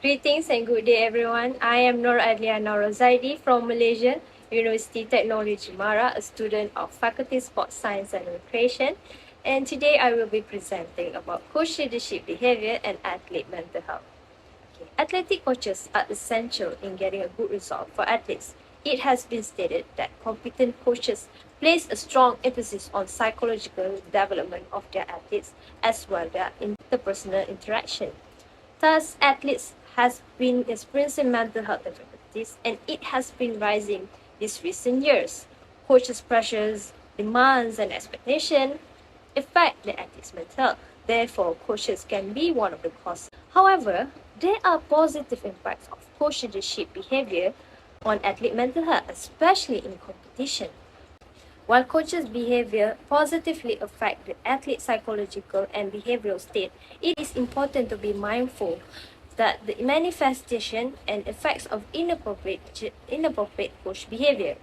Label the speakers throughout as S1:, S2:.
S1: Greetings and good day everyone. I am Nur Adliana Rozaidi from Malaysia University Technology Mara, a student of Faculty Sports Science and Recreation. And today I will be presenting about coach leadership behavior and athlete mental health. Athletic coaches are essential in getting a good result for athletes. It has been stated that competent coaches place a strong emphasis on psychological development of their athletes as well as their interpersonal interaction. Thus, athletes has been experiencing mental health difficulties and it has been rising these recent years. Coaches' pressures, demands, and expectations affect the athlete's mental health. Therefore, coaches can be one of the causes. However, there are positive impacts of coach leadership behavior on athlete mental health, especially in competition. While coaches' behavior positively affect the athlete's psychological and behavioral state, it is important to be mindful that the manifestation and effects of inappropriate coach behavior.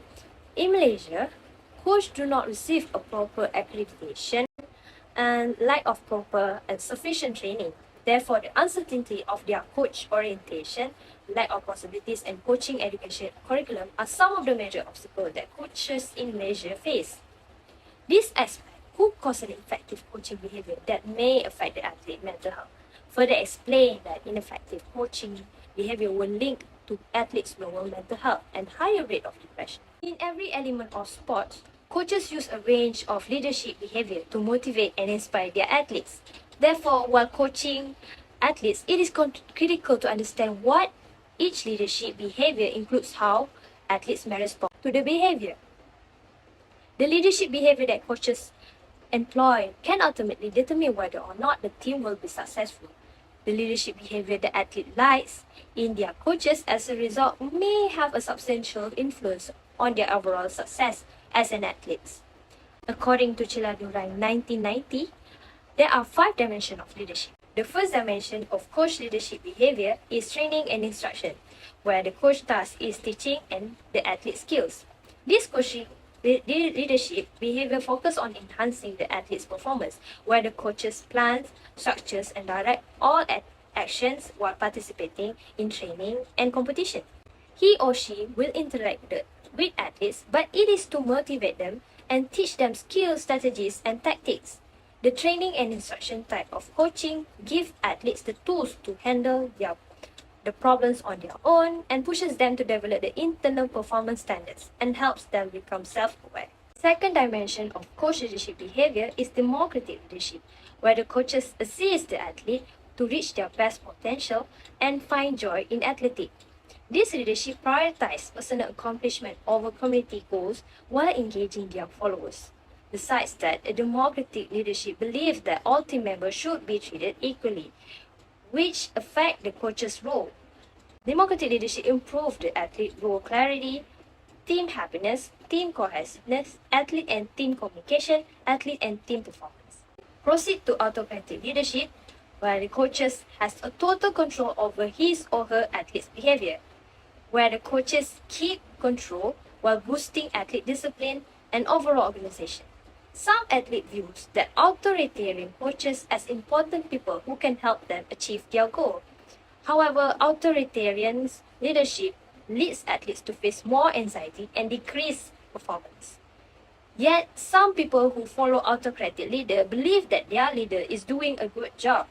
S1: In Malaysia, coaches do not receive a proper accreditation and lack of proper and sufficient training. Therefore, the uncertainty of their coach orientation, lack of possibilities, and coaching education curriculum are some of the major obstacles that coaches in Malaysia face. This aspect could cause an effective coaching behavior that may affect the athlete mental health. Further explain that ineffective coaching behavior will link to athletes' lower mental health and higher rate of depression. In every element of sport, coaches use a range of leadership behavior to motivate and inspire their athletes. Therefore, while coaching athletes, it is critical to understand what each leadership behavior includes, how athletes may respond to the behavior. The leadership behavior that coaches employ can ultimately determine whether or not the team will be successful. The leadership behavior the athlete likes in their coaches as a result may have a substantial influence on their overall success as an athlete. According to Chiladura in 1990, there are 5 dimensions of leadership. The first dimension of coach leadership behavior is training and instruction, where the coach task is teaching and the athlete skills. This coaching leadership behavior focus on enhancing the athlete's performance, where the coaches plans, structures, and direct all actions while participating in training and competition. He or she will interact with athletes, but it is to motivate them and teach them skills, strategies, and tactics. The training and instruction type of coaching give athletes the tools to handle the problems on their own and pushes them to develop the internal performance standards and helps them become self-aware. Second dimension of coach leadership behavior is democratic leadership, where the coaches assist the athlete to reach their best potential and find joy in athletics. This leadership prioritizes personal accomplishment over community goals while engaging their followers. Besides that, a democratic leadership believes that all team members should be treated equally, which affect the coach's role. Democratic leadership improves the athlete role clarity, team happiness, team cohesiveness, athlete and team communication, athlete and team performance. Proceed to autocratic leadership, where the coaches has a total control over his or her athlete's behavior, where the coaches keep control while boosting athlete discipline and overall organization. Some athlete views that authoritarian coaches as important people who can help them achieve their goal. However, authoritarian leadership leads athletes to face more anxiety and decrease performance. Yet, some people who follow autocratic leader believe that their leader is doing a good job.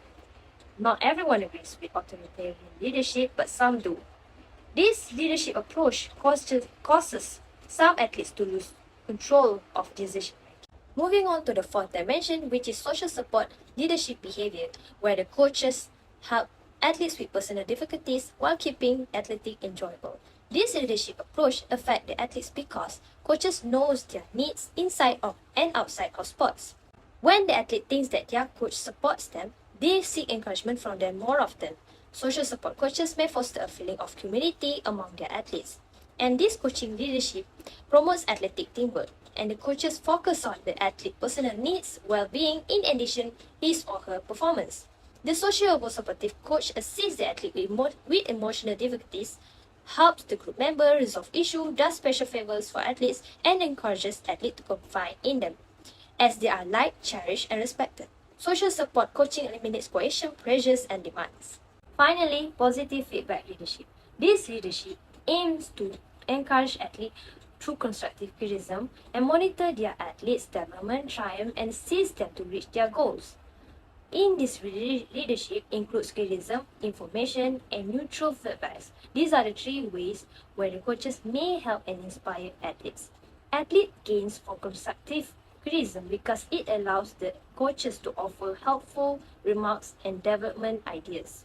S1: Not everyone agrees with authoritarian leadership, but some do. This leadership approach causes some athletes to lose control of decision making. Moving on to the fourth dimension, which is social support leadership behavior, where the coaches help athletes with personal difficulties while keeping athletic enjoyable. This leadership approach affects the athletes because coaches knows their needs inside of and outside of sports. When the athlete thinks that their coach supports them, they seek encouragement from them more often. Social support coaches may foster a feeling of community among their athletes. And this coaching leadership promotes athletic teamwork, and the coaches focus on the athlete's personal needs, well-being, in addition his or her performance. The sociable supportive coach assists the athlete with emotional difficulties, helps the group member resolve issues, does special favors for athletes, and encourages athletes to confide in them, as they are liked, cherished, and respected. Social support coaching eliminates coercion, pressures, and demands. Finally, positive feedback leadership. This leadership aims to encourage athletes through constructive criticism and monitor their athletes' development, triumph, and assist them to reach their goals. In this leadership includes criticism, information, and neutral feedbacks. These are the three ways where the coaches may help and inspire athletes. Athlete gains from constructive criticism because it allows the coaches to offer helpful remarks and development ideas.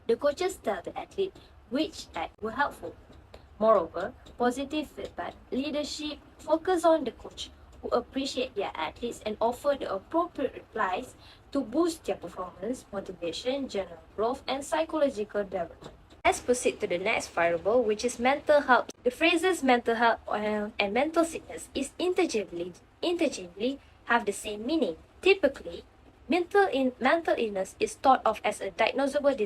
S1: The coaches tell the athlete which acts were helpful. Moreover, positive feedback leadership focus on the coach who appreciate their athletes and offer the appropriate replies to boost their performance, motivation, general growth, and psychological development. Let's proceed to the next variable, which is mental health. The phrases mental health and mental sickness is interchangeably have the same meaning. Typically, mental illness is thought of as a diagnosable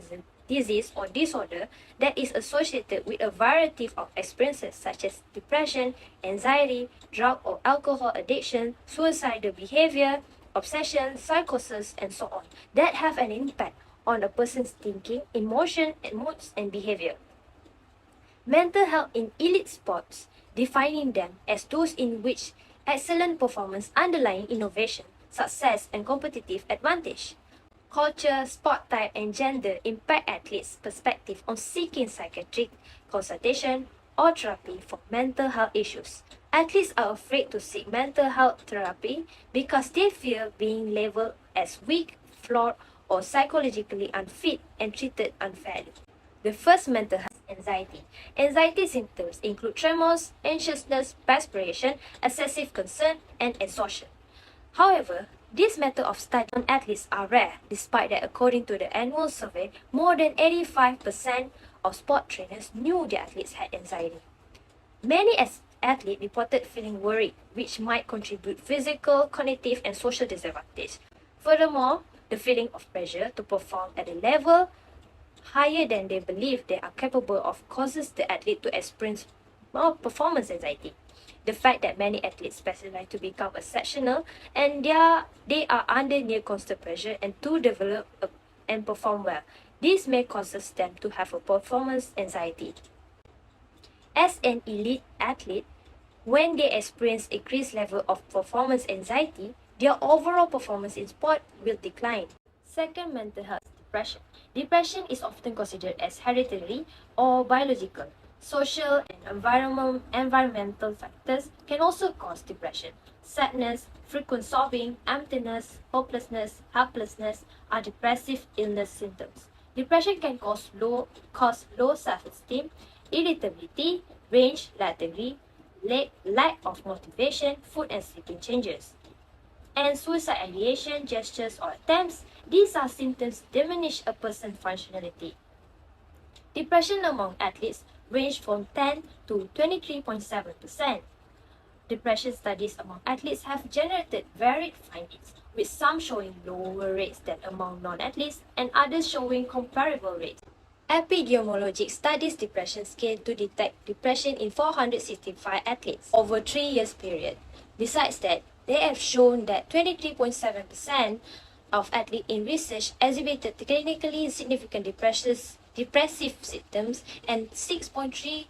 S1: disease or disorder that is associated with a variety of experiences such as depression, anxiety, drug or alcohol addiction, suicidal behavior, obsession, psychosis, and so on, that have an impact on a person's thinking, emotion, and moods and behavior. Mental health in elite sports, defining them as those in which excellent performance underlying innovation, success, and competitive advantage. Culture, sport type, and gender impact athletes' perspective on seeking psychiatric consultation or therapy for mental health issues. Athletes are afraid to seek mental health therapy because they fear being labeled as weak, flawed, or psychologically unfit and treated unfairly. The first mental health is anxiety. Anxiety symptoms include tremors, anxiousness, perspiration, excessive concern, and exhaustion. However, these methods of study on athletes are rare, despite that according to the annual survey, more than 85% of sport trainers knew their athletes had anxiety. Many athletes reported feeling worried, which might contribute physical, cognitive, and social disadvantage. Furthermore, the feeling of pressure to perform at a level higher than they believe they are capable of causes the athlete to experience more performance anxiety. The fact that many athletes specialize to become exceptional and they are under near constant pressure and to develop and perform well. This may cause them to have a performance anxiety. As an elite athlete, when they experience increased level of performance anxiety, their overall performance in sport will decline. Second, mental health depression. Depression is often considered as hereditary or biological. Social and environmental factors can also cause depression. Sadness, frequent sobbing, emptiness, hopelessness, helplessness are depressive illness symptoms. Depression can cause low self-esteem, irritability, range, lethargy, lack of motivation, food and sleeping changes, and suicide ideation, gestures, or attempts. These are symptoms diminish a person's functionality. Depression among athletes range from 10 to 23.7%. Depression studies among athletes have generated varied findings, with some showing lower rates than among non-athletes and others showing comparable rates. Epidemiologic studies depression scale to detect depression in 465 athletes over 3 years period. Besides that, they have shown that 23.7% of athletes in research exhibited clinically significant depressive symptoms and 6.3%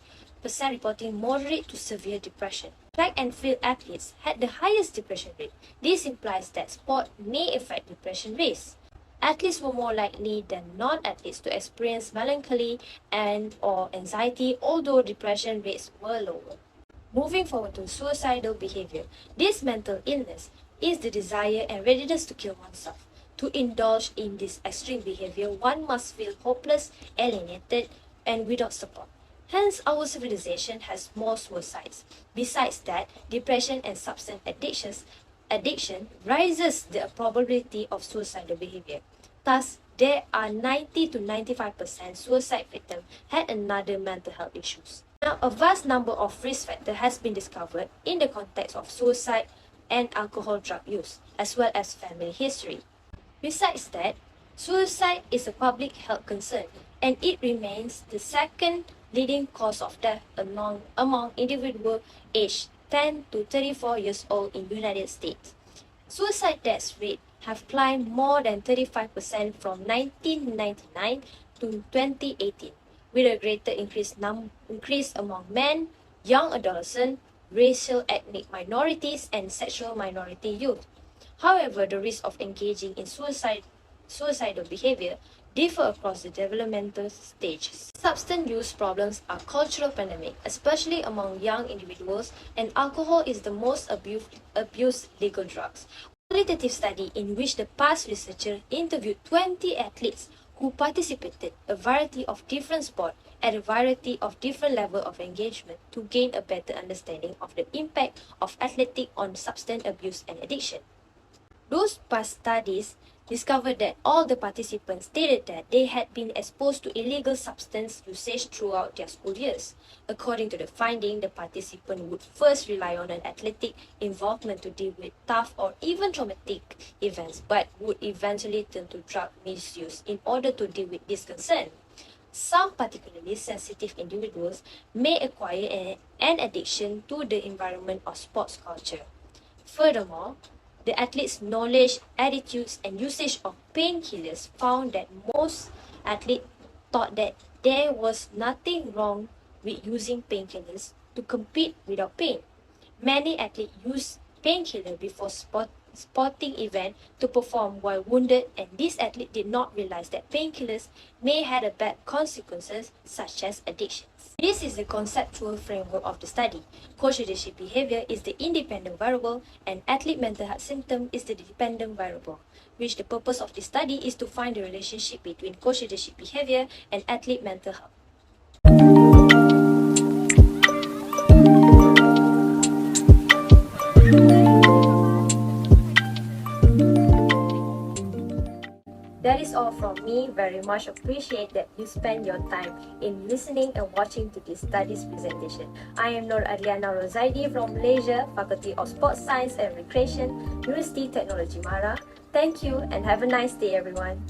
S1: reporting moderate to severe depression. Track and field athletes had the highest depression rate. This implies that sport may affect depression risk. Athletes were more likely than non-athletes to experience melancholy and/or anxiety, although depression rates were lower. Moving forward to suicidal behavior. This mental illness is the desire and readiness to kill oneself. To indulge in this extreme behavior, one must feel hopeless, alienated, and without support. Hence, our civilization has more suicides. Besides that, depression and substance addiction raises the probability of suicidal behavior. Thus, there are 90 to 95% suicide victims had another mental health issues. Now, a vast number of risk factors has been discovered in the context of suicide and alcohol drug use, as well as family history. Besides that, suicide is a public health concern, and it remains the second leading cause of death among individuals aged 10 to 34 years old in the United States. Suicide death rate have climbed more than 35% from 1999 to 2018, with a greater increase among men, young adolescents, racial ethnic minorities, and sexual minority youth. However, the risk of engaging in suicidal behavior differ across the developmental stages. Substance use problems are cultural pandemic, especially among young individuals, and alcohol is the most abused legal drugs. Qualitative study in which the past researcher interviewed 20 athletes who participated a variety of different sports at a variety of different level of engagement to gain a better understanding of the impact of athletics on substance abuse and addiction. Those past studies discovered that all the participants stated that they had been exposed to illegal substance usage throughout their school years. According to the finding, the participant would first rely on an athletic involvement to deal with tough or even traumatic events, but would eventually turn to drug misuse in order to deal with this concern. Some particularly sensitive individuals may acquire an addiction to the environment of sports culture. Furthermore, the athletes' knowledge, attitudes, and usage of painkillers found that most athletes thought that there was nothing wrong with using painkillers to compete without pain. Many athletes use painkiller before sporting event to perform while wounded, and these athletes did not realize that painkillers may have a bad consequences such as addictions. This is the conceptual framework of the study. Coach leadership behavior is the independent variable and athlete mental health symptom is the dependent variable, which the purpose of this study is to find the relationship between coach leadership behavior and athlete mental health. That is all from me. Very much appreciate that you spend your time in listening and watching to this studies presentation. I am Nur Adliana Rozaidi from Malaysia, Faculty of Sports Science and Recreation, University Technology Mara. Thank you and have a nice day everyone.